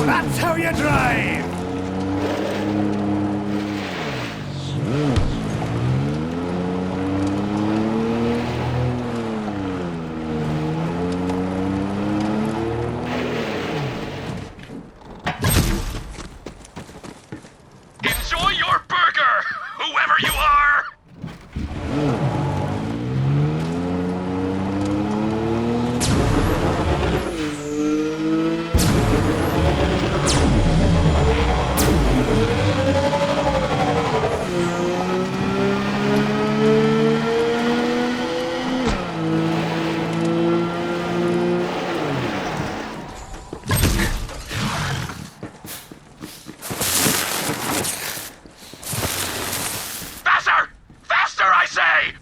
That's how you drive! Enjoy your burger, whoever you are! Faster! Faster, I say!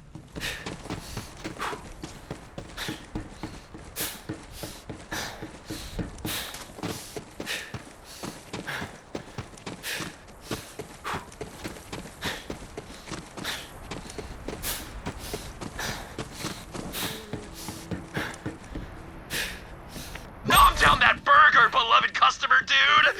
Nom down that burger, beloved customer, dude!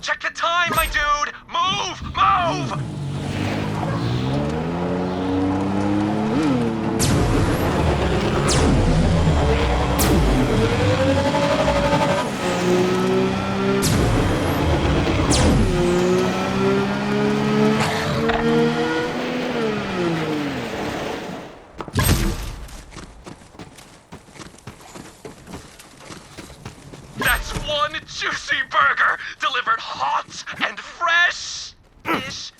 Check the time, my dude! Move! Move! That's one juicy burger, delivered hot and fresh-ish.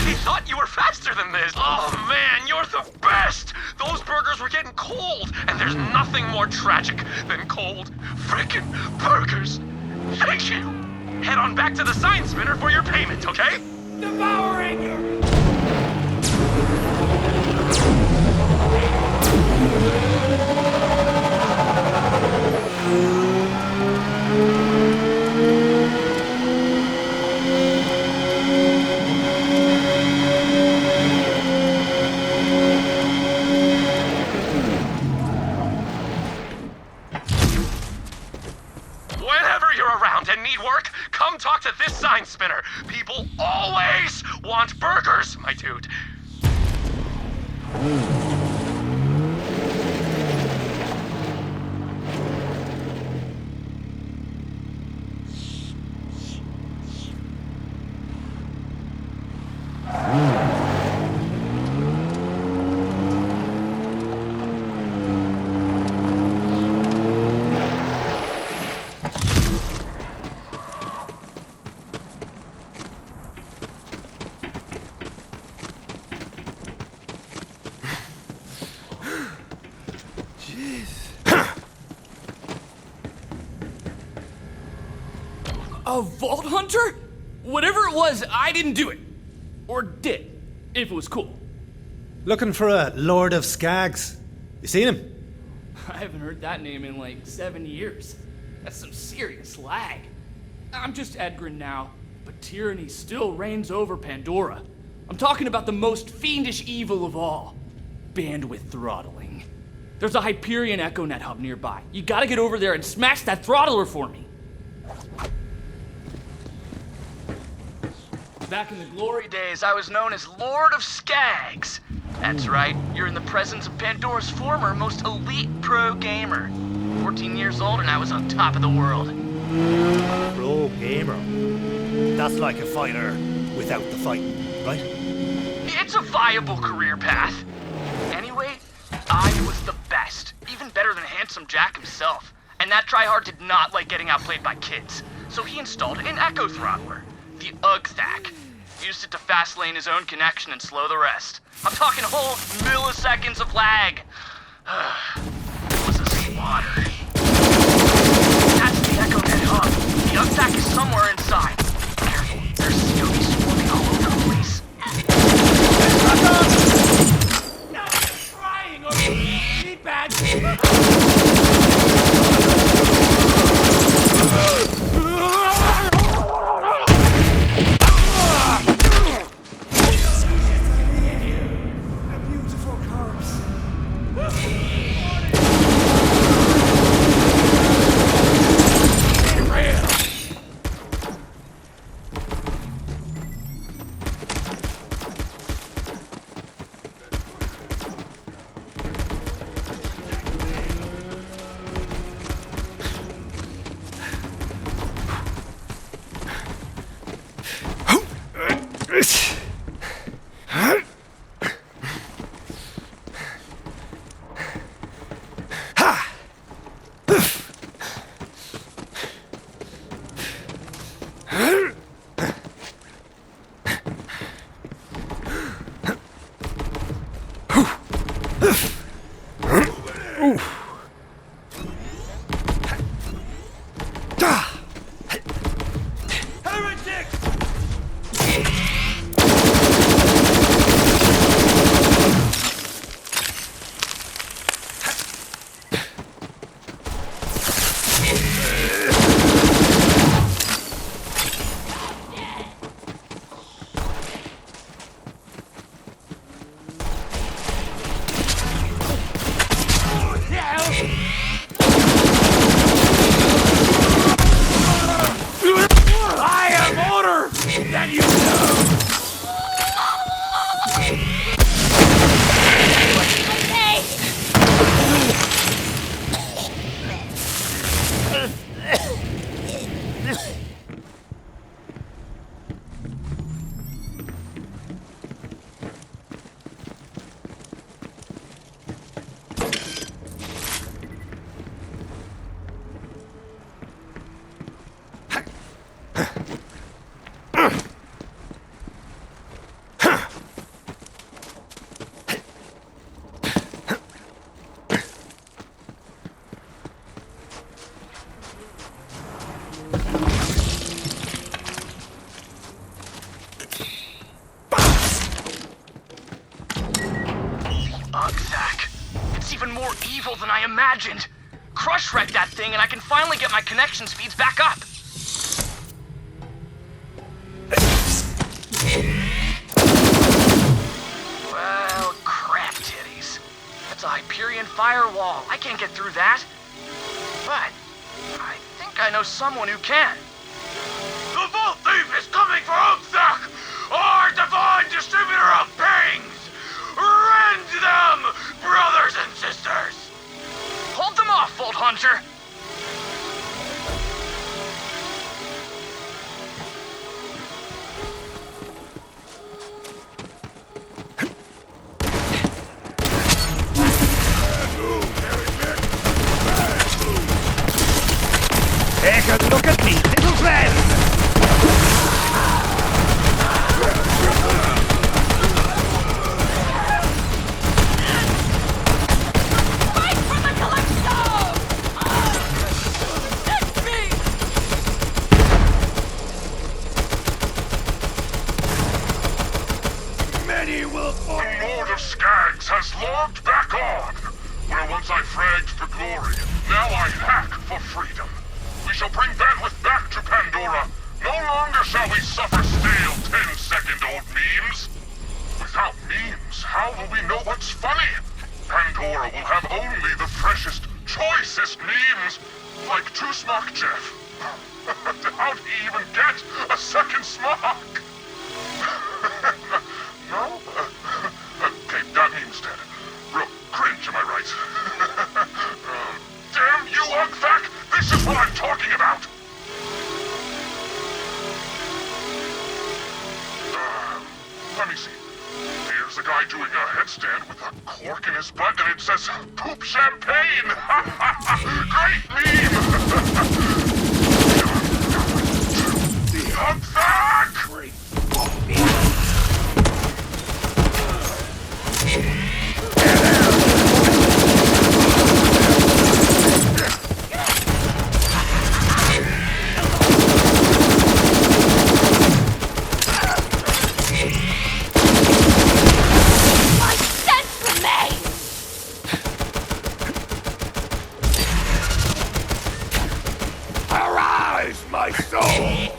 I thought you were faster than this. Oh man, you're the best! Those burgers were getting cold, and there's nothing more tragic than cold frickin' burgers. Thank you! Head on back to the sign spinner for your payment, okay? Devouring your... Whenever you're around and need work, come talk to this sign spinner. People always want burgers, my dude. A vault hunter? Whatever it was, I didn't do it. Or did, if it was cool. Looking for a Lord of Skags. You seen him? I haven't heard that name in like 7 years. That's some serious lag. I'm just Edgren now, but tyranny still reigns over Pandora. I'm talking about the most fiendish evil of all. Bandwidth throttling. There's a Hyperion EchoNet hub nearby. You gotta get over there and smash that throttler for me. Back in the glory days, I was known as Lord of Skags. That's right, you're in the presence of Pandora's former most elite pro gamer. 14 years old and I was on top of the world. Pro gamer. That's like a fighter without the fighting, right? It's a viable career path. Anyway, I was the best. Even better than Handsome Jack himself. And that tryhard did not like getting outplayed by kids. So he installed an Echo Throttler. The UGTHAC. Used it to fast lane his own connection and slow the rest. I'm talking whole milliseconds of lag. It was a slaughter. That's the EchoNet hub. The UGTHAC is somewhere inside. Careful, there's COB swarming all over the place. Now you're trying, okay? Be bad. Than I imagined. Crush wreck that thing and I can finally get my connection speeds back up. Well, crap titties. That's a Hyperion firewall. I can't get through that. But I think I know someone who can. The Vault Thief is coming for UGTHAC, our divine distributor of pings! Rend them, brothers and sisters! Hold them off, Vault Hunter! Take a look at me, little friend! The Lord of Skags has logged back on. Where once I fragged for glory, now I hack for freedom. We shall bring bandwidth back to Pandora. No longer shall we suffer stale 10-second-old memes. Without memes, how will we know what's funny? Pandora Pandora will have only the freshest, choicest memes, like Two Smock Jeff. How'd he even get a second smock? No? Okay, that meme's dead. Real cringe, am I right? Damn you, Ugthak! This is what I'm talking about! Let me see. Here's a guy doing a headstand with a cork in his butt and it says, "Poop champagne!" Great meme! Ugthak! Arise, my soul!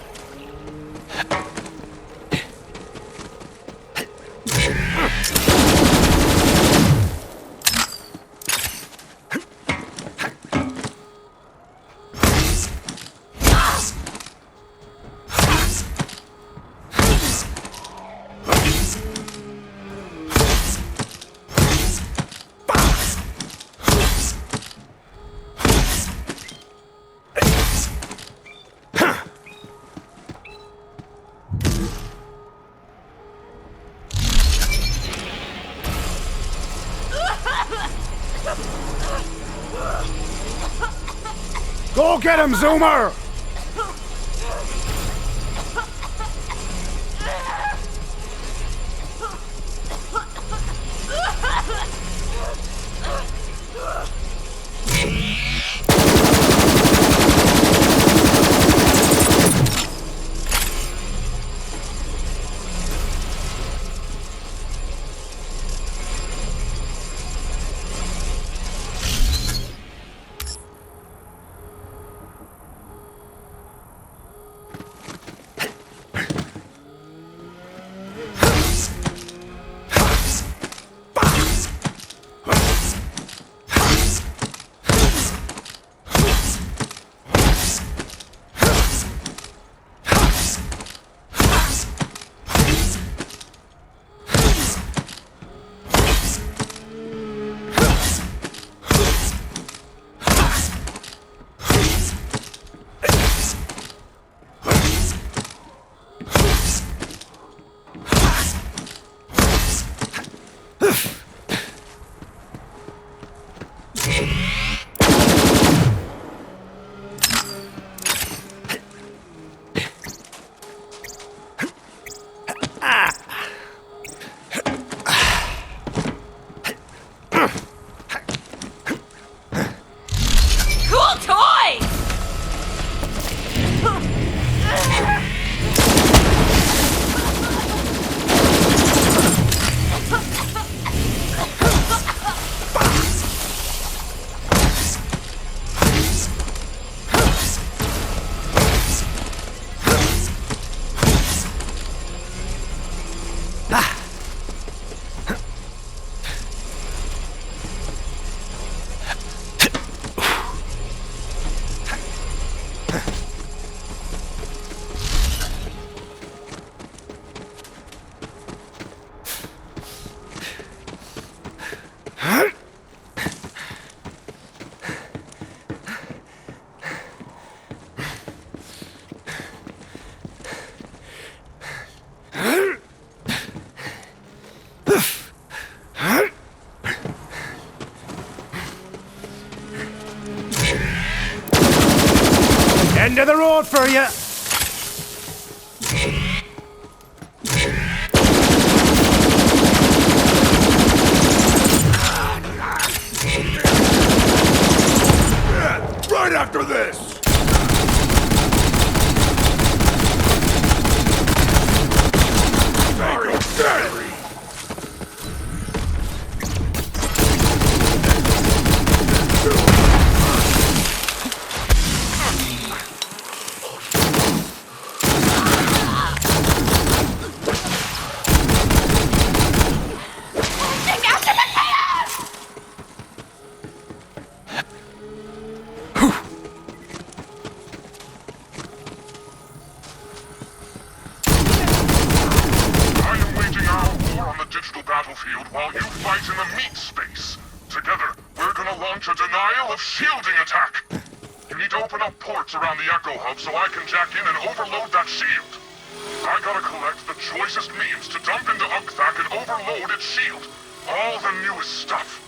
Go get him, Zoomer! End of the road for you! Right after this! Sorry, sorry. fight in the meat space. Together, we're gonna launch a denial of shielding attack. You need to open up ports around the Echo Hub so I can jack in and overload that shield. I gotta collect the choicest memes to dump into Ugthak and overload its shield. All the newest stuff.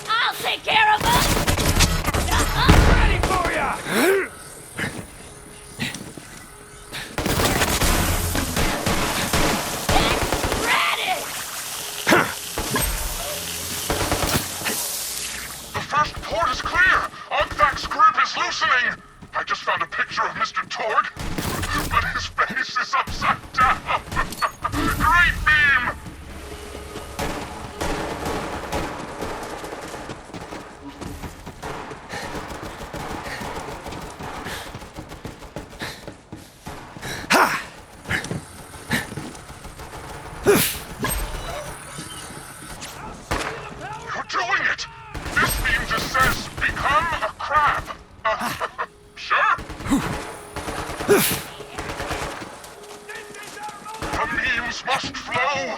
I'll take care of us! Ready for ya! Ready! The first port is clear! Ugthak's grip is loosening! I just found a picture of Mr. Torg, but his face is upside down! Great meme! You're doing it! This meme just says, become a crab. Sure. The memes must flow.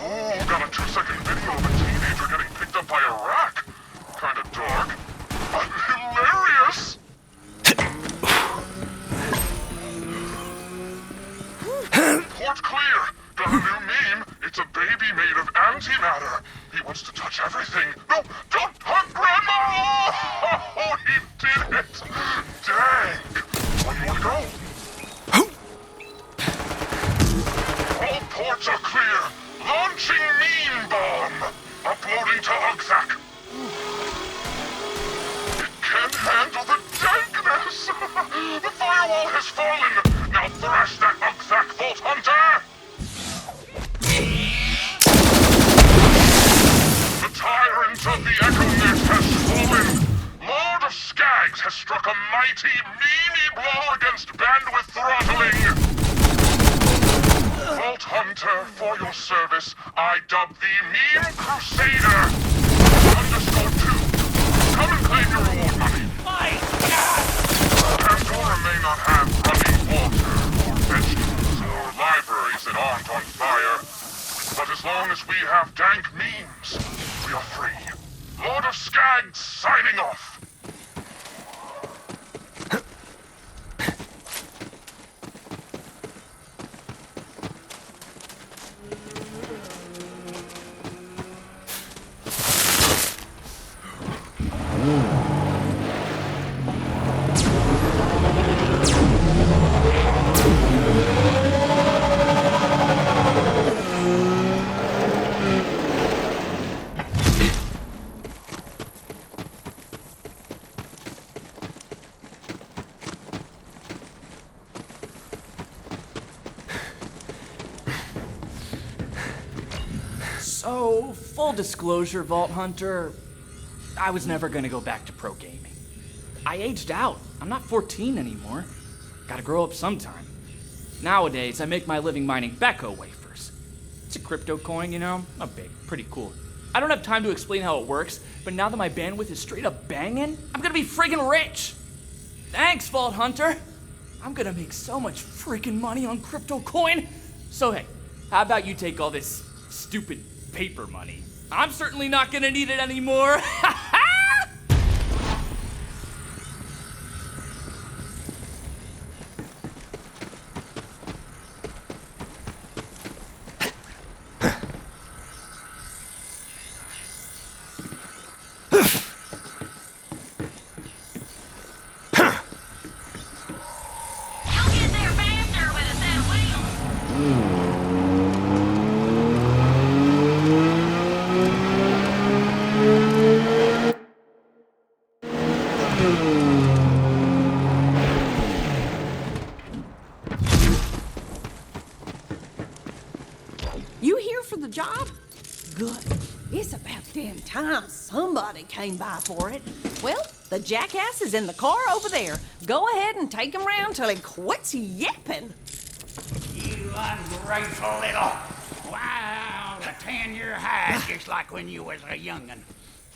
Oh, got a 2-second video of a teenager getting picked up by a rack. Kinda dark, but hilarious. Port clear. Got a new meme. It's a baby made of antimatter. He wants to touch everything. No, don't hug Grandma! Oh, he did it! Dang! One more to go. All ports are clear. Launching meme bomb. Uploading to Ugthak. It can't handle the dankness. The firewall has fallen. Now thrash that Ugthak Vault Hunter! The tyrant of the Echo Net has fallen! Lord of Skags has struck a mighty, meanie blow against bandwidth throttling! Vault Hunter, for your service, I dub thee Meme Crusader! _2. Come and claim your reward money. My God! Pandora may not have running water, or vegetables, or libraries that aren't on fire, but as long as we have dank memes, we are free. Lord of Skags signing off. So, full disclosure, Vault Hunter, I was never gonna go back to pro gaming. I aged out. I'm not 14 anymore. Gotta grow up sometime. Nowadays, I make my living mining Becco wafers. It's a crypto coin, you know? Not big, pretty cool. I don't have time to explain how it works, but now that my bandwidth is straight up banging, I'm gonna be friggin' rich! Thanks, Vault Hunter! I'm gonna make so much freaking money on crypto coin! So hey, how about you take all this stupid paper money? I'm certainly not gonna need it anymore! You'll get there faster with a set of wheels! You here for the job? Good. It's about damn time somebody came by for it. Well, the jackass is in the car over there. Go ahead and take him round till he quits yapping. You ungrateful little... Wow, the tan your hide just like when you was a young'un.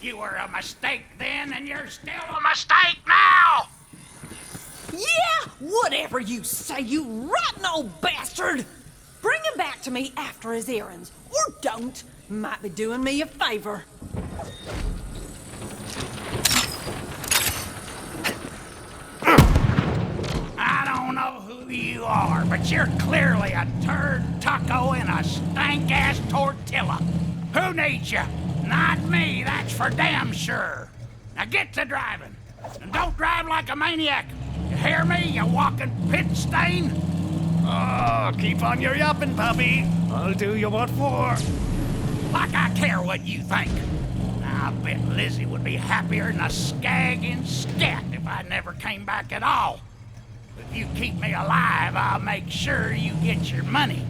You were a mistake then, and you're still A mistake now! Yeah, whatever you say, you rotten old bastard! Bring him back to me after his errands, or don't. Might be doing me a favor. I don't know who you are, but you're clearly a turd taco in a stank-ass tortilla. Who needs you? Not me, that's for damn sure. Now get to driving. And don't drive like a maniac. You hear me, you walking pit stain? Oh, keep on your yapping, puppy. I'll do you what for. Like I care what you think. I bet Lizzie would be happier than a skag in scat if I never came back at all. If you keep me alive, I'll make sure you get your money.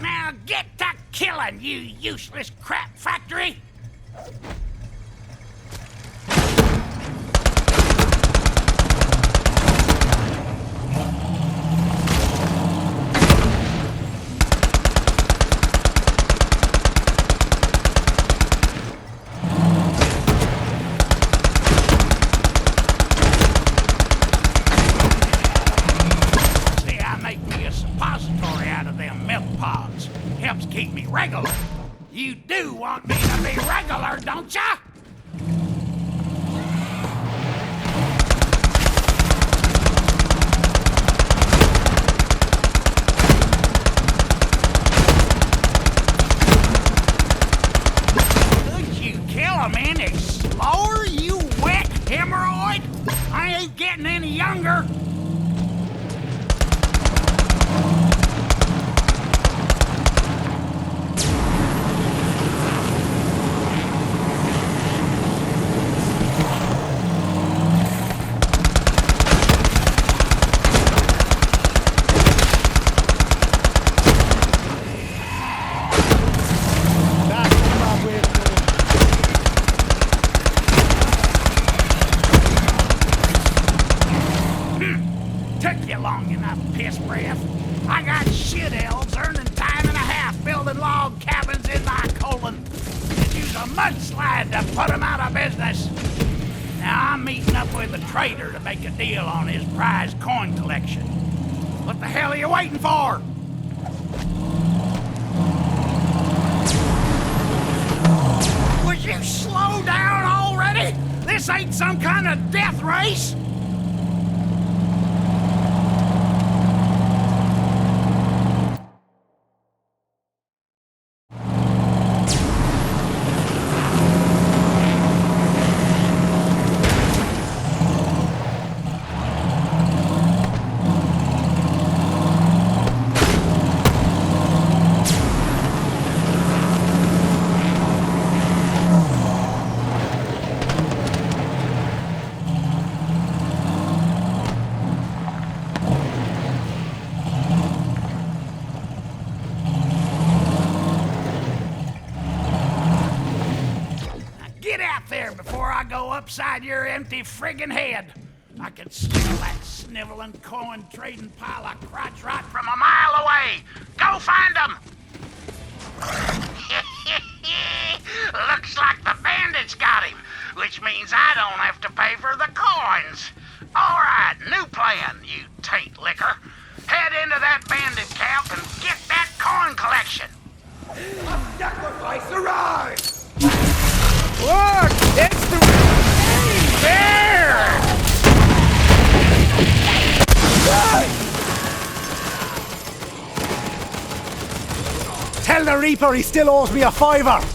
Now get to killing, you useless crap factory! Helps keep me regular. You do want me to be regular, don't ya? Could you kill a man any slower, you wet hemorrhoid? I ain't getting any younger. Took you long enough, piss breath. I got shit elves earning time and a half building log cabins in my colon. Could use a mudslide to put them out of business. Now I'm meeting up with a trader to make a deal on his prize coin collection. What the hell are you waiting for? Would you slow down already? This ain't some kind of death race. Get out there before I go upside your empty friggin' head. I can smell that sniveling, coin-trading pile of crotch rot from a mile away. Go find them! Looks like the bandits got him, which means I don't have to pay for the coins. All right, new plan, you taint liquor. Head into that bandit camp and get that coin collection. Sacrifice arrives! Look! It's the... There! Tell the Reaper he still owes me a $5.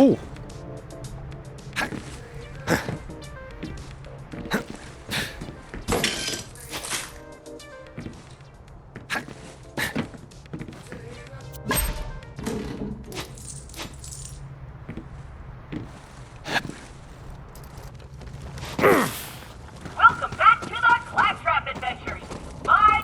Ooh. Welcome back to the Claptrap Adventures. Bye.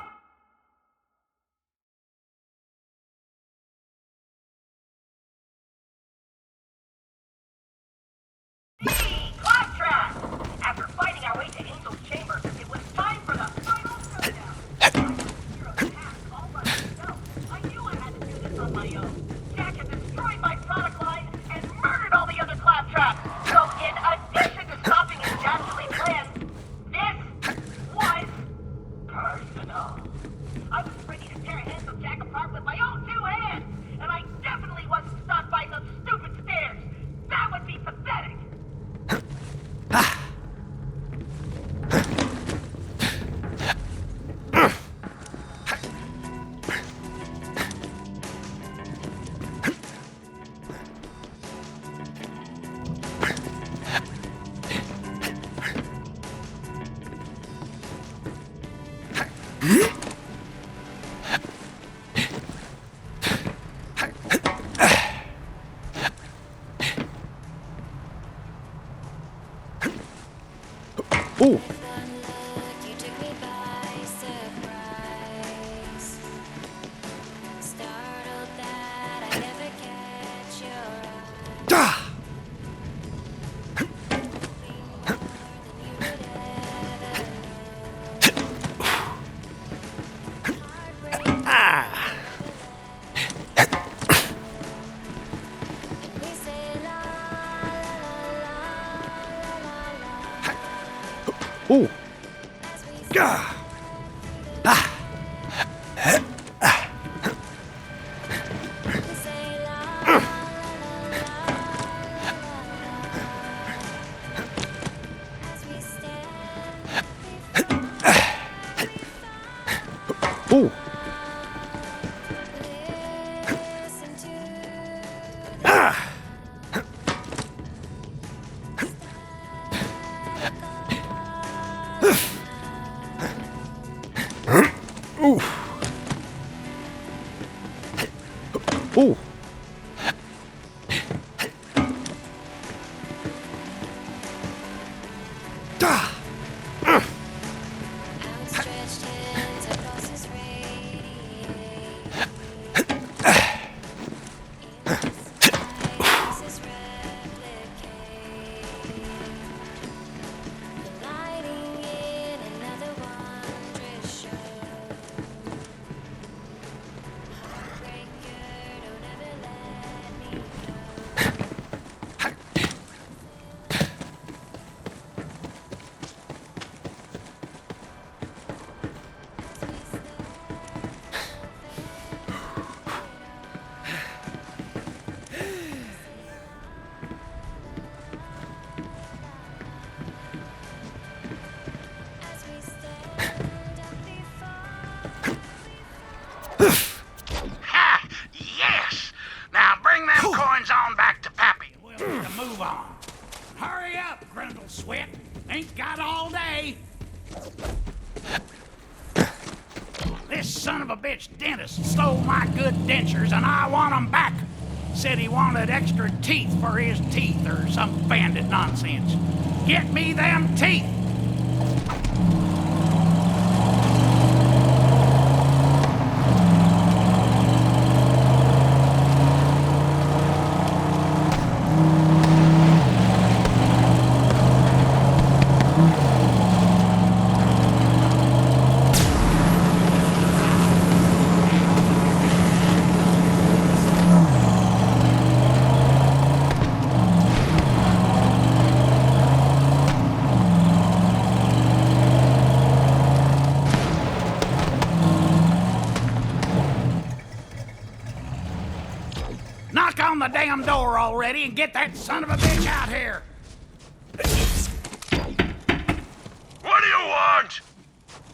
Claptrap! After fighting our way to Angel's Chamber, it was time for the final showdown. I was hero of the task all by myself. I knew I had to do this on my own. Jack had destroyed my product line and murdered all the other Claptraps. So in addition to stopping his dastardly plans, this was personal. I was ready to tear handsome Jack apart with my own two hands, and I definitely wasn't stopped by those stupid stairs. That would be pathetic. Ooh. You took me by surprise. Startled that I never catch your eye. Ah. More than you would ever know. Heartbreak. Ah. And we say la la la la la la. Ooh. As we Ah. Ah. say la la la as we stand Ooh. listen to Ah. Ooh. Ooh. Ah. outstretched hands our pulses radiate. Voices replicate. Lighting in another wondrous show. Heartbreaker, don't ever son of a bitch dentist stole my good dentures and I want 'em back. Said he wanted extra teeth for his teeth or some bandit nonsense. Get me them teeth! Knock on the damn door already and get that son of a bitch out here! What do you want?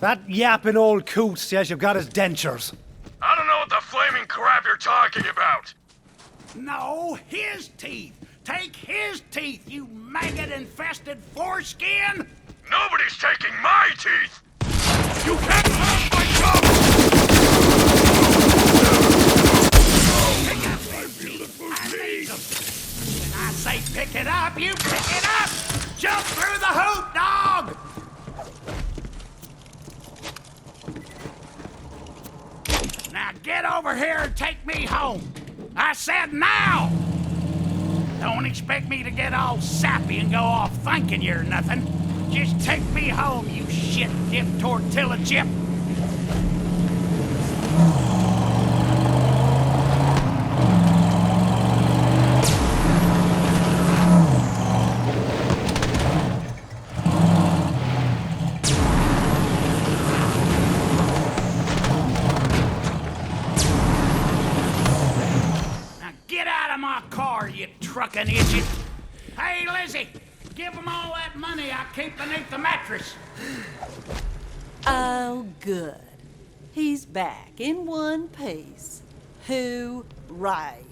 That yapping old coot says you've got his dentures. I don't know what the flaming crap you're talking about. No, his teeth! Take his teeth, you maggot-infested foreskin! Nobody's taking my teeth! You can't have my job! Pick up them teeth! I need them! When I say pick it up, you pick it up! Jump through the hoop, dog! Now get over here and take me home! I said now! Don't expect me to get all sappy and go off thanking you or nothing. Just take me home, you shit-dipped tortilla chip! You truckin' idiot. Hey, Lizzie, give them all that money I keep beneath the mattress. Oh, good. He's back in one piece. Hooray.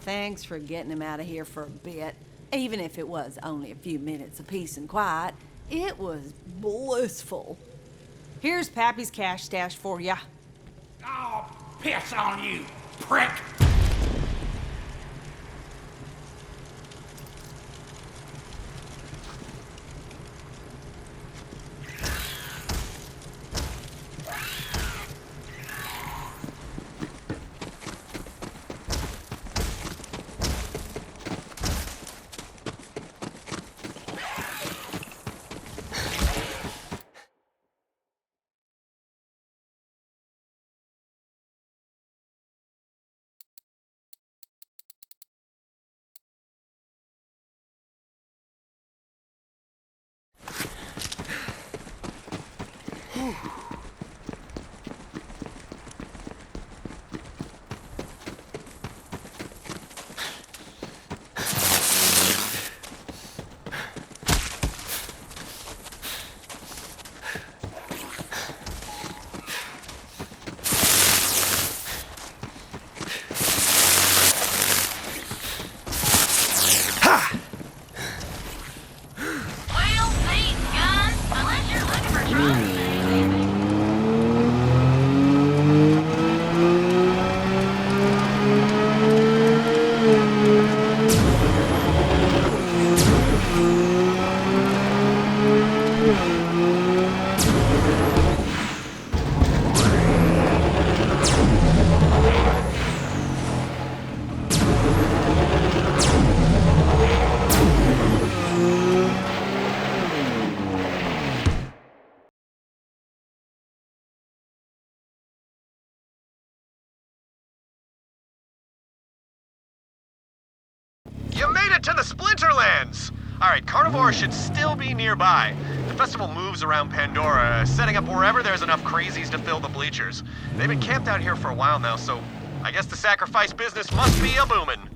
Thanks for getting him out of here for a bit. Even if it was only a few minutes of peace and quiet, it was blissful. Here's Pappy's cash stash for ya. Oh, piss on you, prick. You made it to the Splinterlands! Alright, Carnivore should still be nearby. The festival moves around Pandora, setting up wherever there's enough crazies to fill the bleachers. They've been camped out here for a while now, so I guess the sacrifice business must be a-boomin'.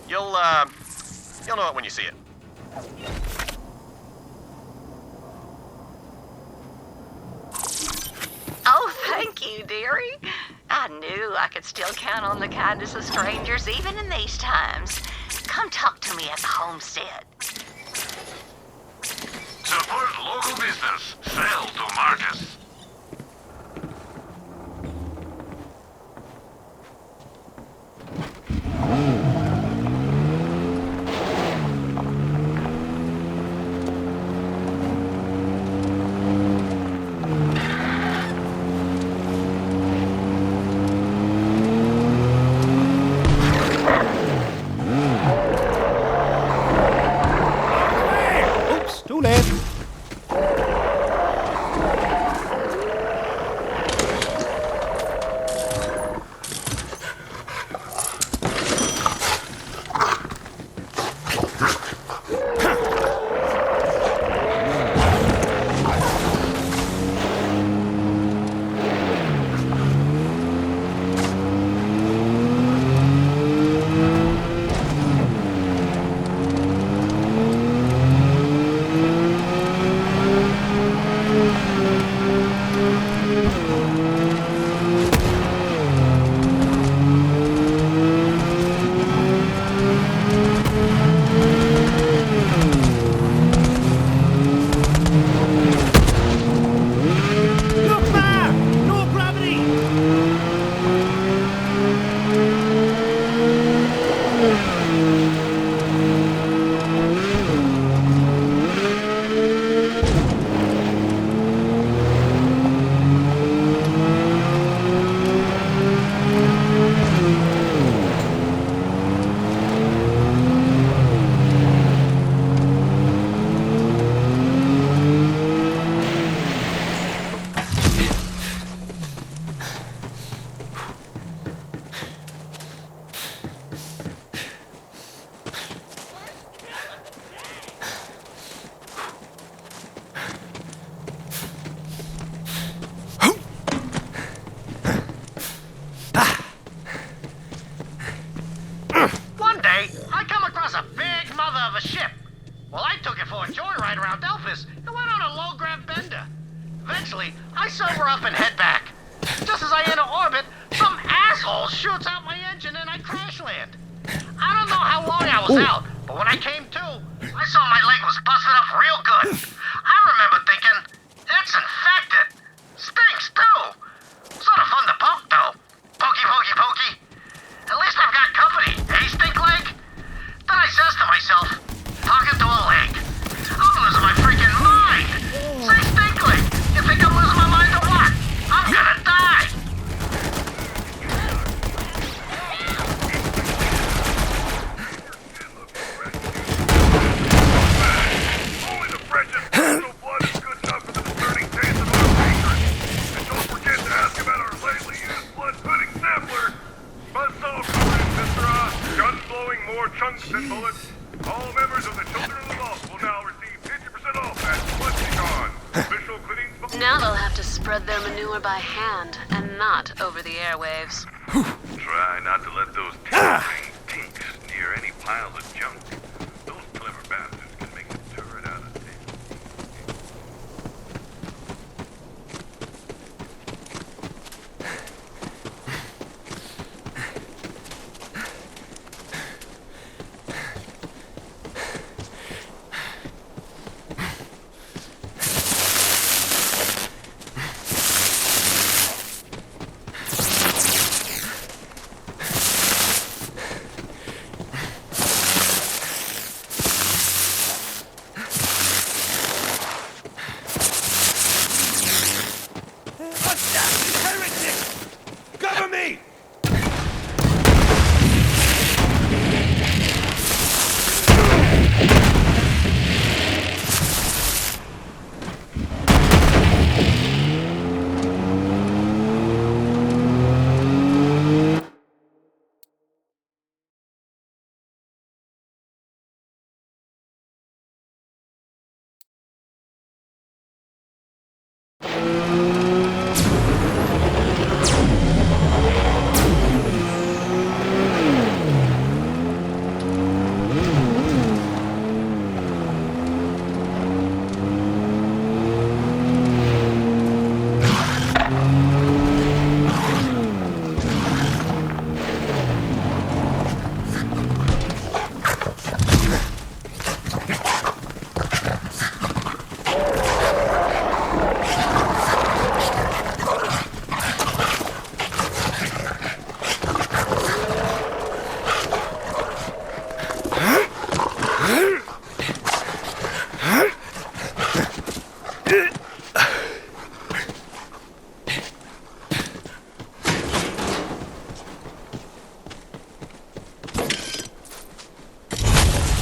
You'll know it when you see it. Oh, thank you, dearie. I knew I could still count on the kindness of strangers even in these times. Come talk to me at the homestead. Support local business. Sell to Marcus. shoots out my engine and I crash land. I don't know how long I was out, but when I came to, I saw my leg was busted up real good. I remember thinking, it's infected. Stinks too. Sort of fun to poke though. Pokey, pokey, pokey. At least I've got company, eh, stink leg? Then I says to myself, talking to a leg, I'm losing my freaking mind. Say stink leg, you think I'm losing my mind or what? I'm gonna die. Only the freshest personal blood is good enough for the discerning taste of our patrons. And don't forget to ask about our lately used blood pudding sampler. Buzzsaw coated, Mr. Guns blowing more chunks than bullets. All members of the Children of the Vault will now receive 50% off at BloodCon. Official cleaning. Now they'll have to spread their manure by hand and not over the airwaves. Try not to let those tin-brained tinks near any piles of junk. Those clever bastards can make a turret out of things. Cover me!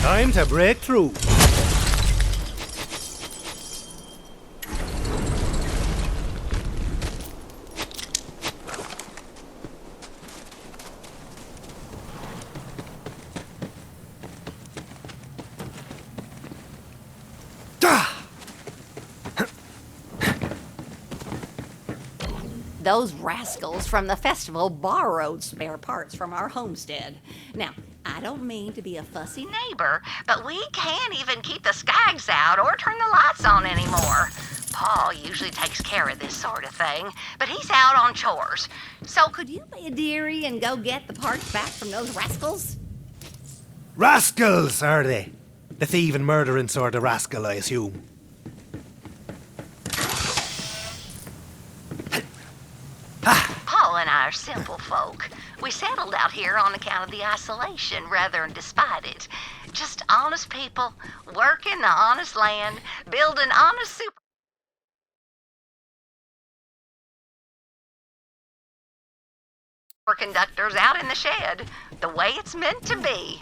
Time to break through. Those rascals from the festival borrowed spare parts from our homestead. Now, I don't mean to be a fussy neighbor, but we can't even keep the skags out or turn the lights on anymore. Paul usually takes care of this sort of thing, but he's out on chores. So could you be a dearie and go get the parts back from those rascals? Rascals, are they? The thieving, murdering sort of rascal, I assume. Paul and I are simple folk. We settled out here on account of the isolation rather than despite it. Just honest people, working the honest land, building honest superconductors out in the shed, the way it's meant to be.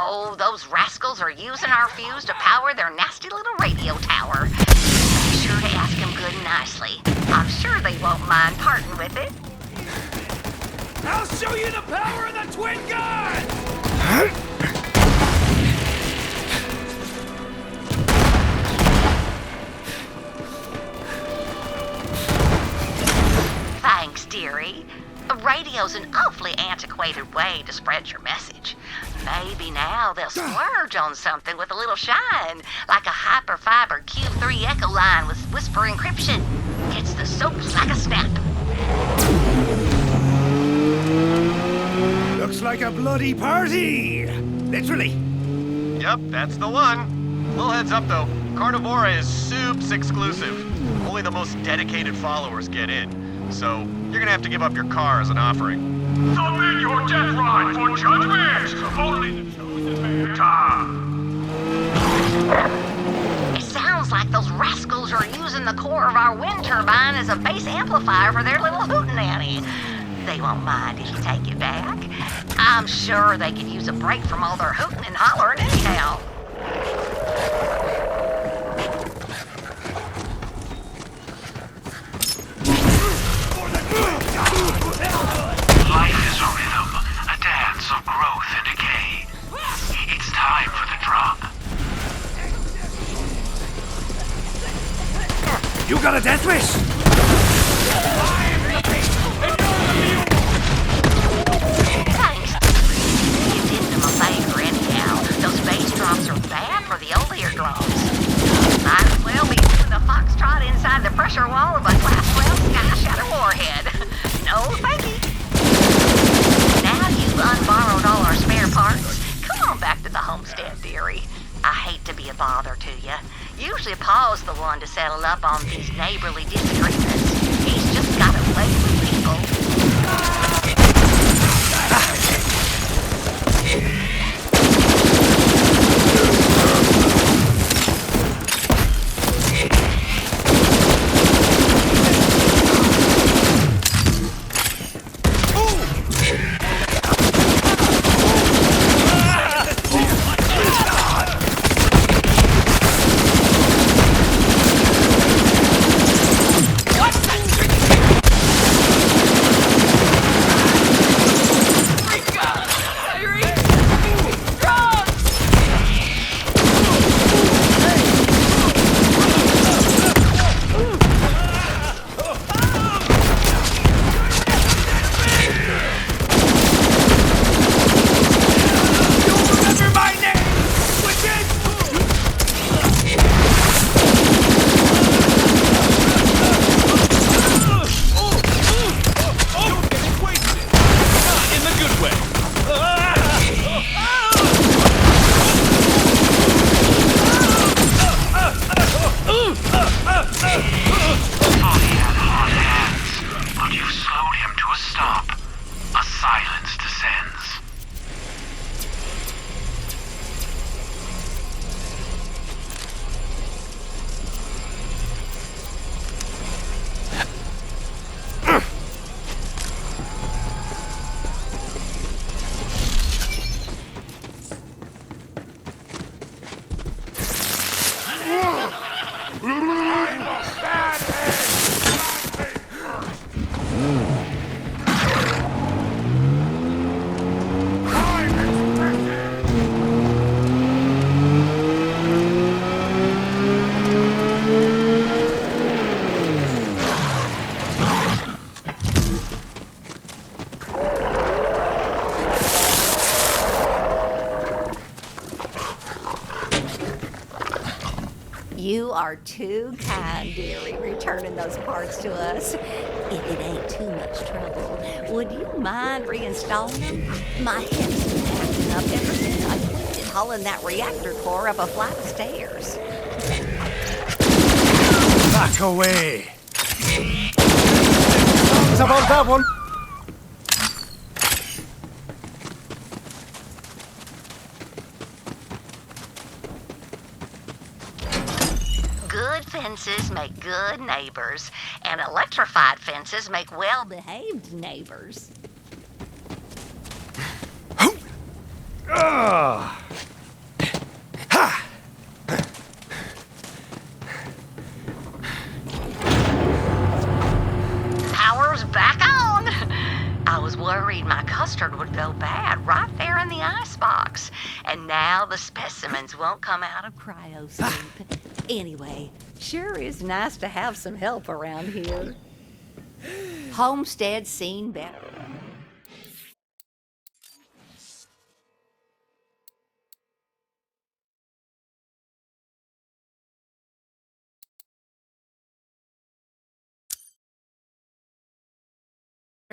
Oh, those rascals are using our fuse to power their nasty little radio tower. Be sure to ask them good and nicely. I'm sure they won't mind parting with it. I'll show you the power of the twin gun! Thanks, dearie. A radio's an awfully antiquated way to spread your message. Maybe now they'll splurge on something with a little shine, like a hyperfiber Q3 echo line with whisper encryption. Gets the soaps like a snap. Looks like a bloody party! Literally. Yep, that's the one. Little heads up though, Carnivora is soups exclusive. Only the most dedicated followers get in. So, you're gonna have to give up your car as an offering. Submit your death ride for judgment! Only the chosen may time! It sounds like those rascals are using the core of our wind turbine as a base amplifier for their little hootenanny. They won't mind if you take it back. I'm sure they could use a break from all their hooting and hollering anyhow. Life is a rhythm, a dance of growth and decay. It's time for the drop. You got a death wish? Thanks. You did them a favor anyhow. Those bass drops are bad for the old eardrums. Might as well be doing the foxtrot inside the pressure wall of a Class 12 Sky Shatter warhead. No thank you. Now you've unborrowed all our spare parts, come on back to the homestead, dearie. I hate to be a bother to you. Usually Paul's the one to settle up on these neighborly disagreements. He's just got a way with people. You are too kind, dearie, returning those parts to us. If it ain't too much trouble, would you mind reinstalling them? My head's been acting up ever since I quit hauling that reactor core up a flight of stairs. Back away. Thumbs up on that one. Good fences make good neighbors, and electrified fences make well-behaved neighbors. Ah! mustard would go bad right there in the icebox. And now the specimens won't come out of cryo sleep. Anyway, sure is nice to have some help around here. Homestead's seen better.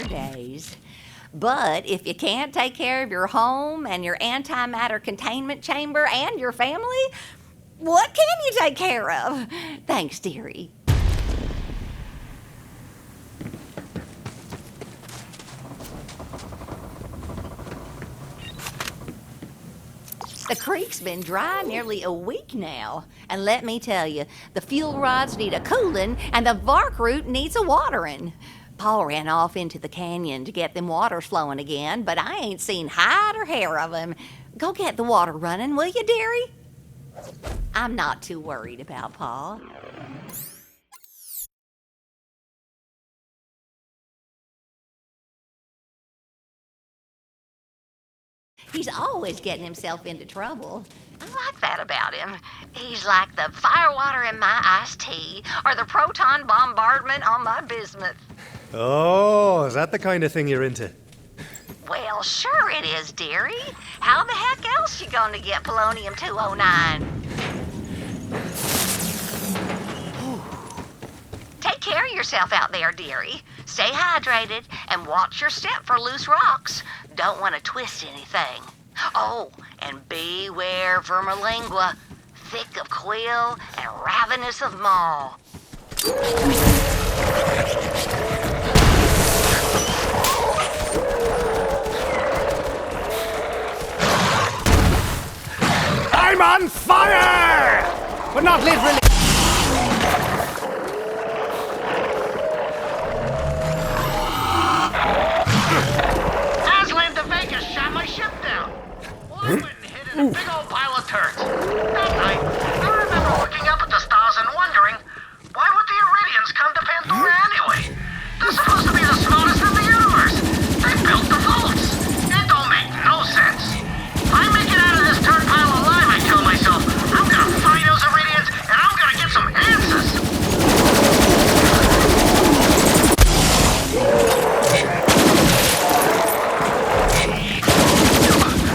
Days. But if you can't take care of your home and your antimatter containment chamber and your family, what can you take care of? Thanks, dearie. The creek's been dry nearly a week now. And let me tell you, the fuel rods need a cooling and the bark root needs a watering. Paul ran off into the canyon to get them waters flowing again, but I ain't seen hide or hair of him. Go get the water running, will you, dearie? I'm not too worried about Paul. He's always getting himself into trouble. I like that about him. He's like the firewater in my iced tea or the proton bombardment on my bismuth. Oh, is that the kind of thing you're into? Well, sure it is, dearie. How the heck else you gonna get polonium-209? Take care of yourself out there, dearie. Stay hydrated and watch your step for loose rocks. Don't want to twist anything. Oh, and beware vermilingua, thick of quill and ravenous of maw. I'm on fire! But not literally. Aslan de Vegas shot my ship down. Well, I went and hid in a big old pile of turds. That night, I remember looking up at the stars and wondering, why would the Iridians come to Pandora anyway? They're supposed to be the smartest in the universe. They built the vaults. It don't make no sense. If I make it out of this turd pile alive, I tell myself, I'm gonna find those Iridians and I'm gonna get some answers.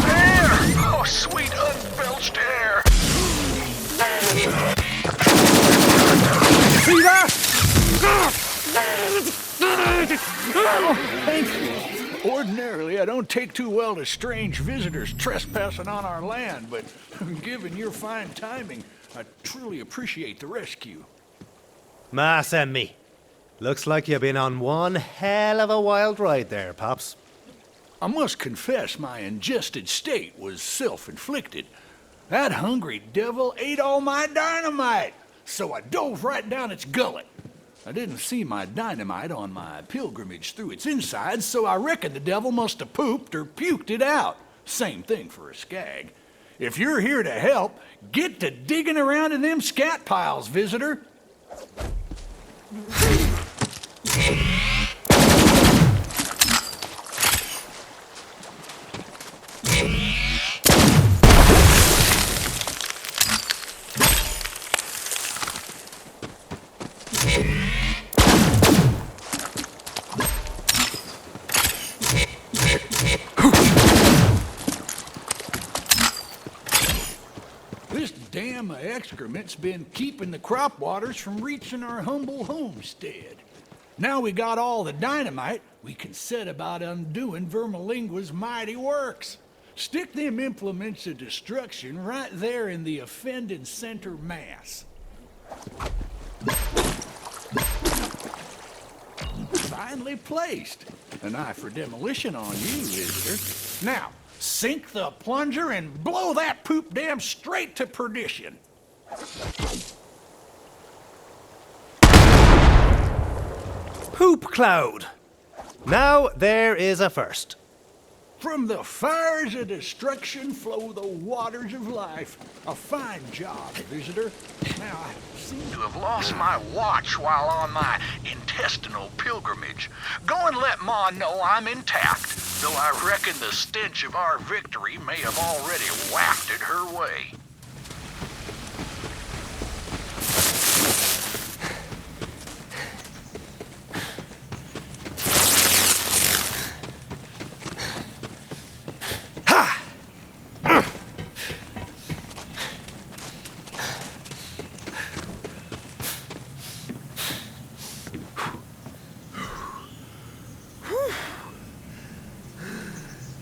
Air! Oh, sweet unbelched air! See that? Thank you. Ordinarily, I don't take too well to strange visitors trespassing on our land, but given your fine timing, I truly appreciate the rescue. Mass and me. Looks like you've been on one hell of a wild ride there, Pops. I must confess my ingested state was self-inflicted. That hungry devil ate all my dynamite, so I dove right down its gullet. I didn't see my dynamite on my pilgrimage through its insides, so I reckon the devil must have pooped or puked it out. Same thing for a skag. If you're here to help, get to digging around in them scat piles, visitor. This dam of excrement's been keeping the crop waters from reaching our humble homestead. Now we got all the dynamite, we can set about undoing Vermilingua's mighty works. Stick them implements of destruction right there in the offending center mass. Finely placed. An eye for demolition on you, visitor. Now, sink the plunger and blow that poop dam straight to perdition. Poop cloud. Now there is a first. From the fires of destruction flow the waters of life. A fine job, visitor. Now, I seem To have lost my watch while on my intestinal pilgrimage. Go and let Ma know I'm intact. though I reckon the stench of our victory may have already wafted her way.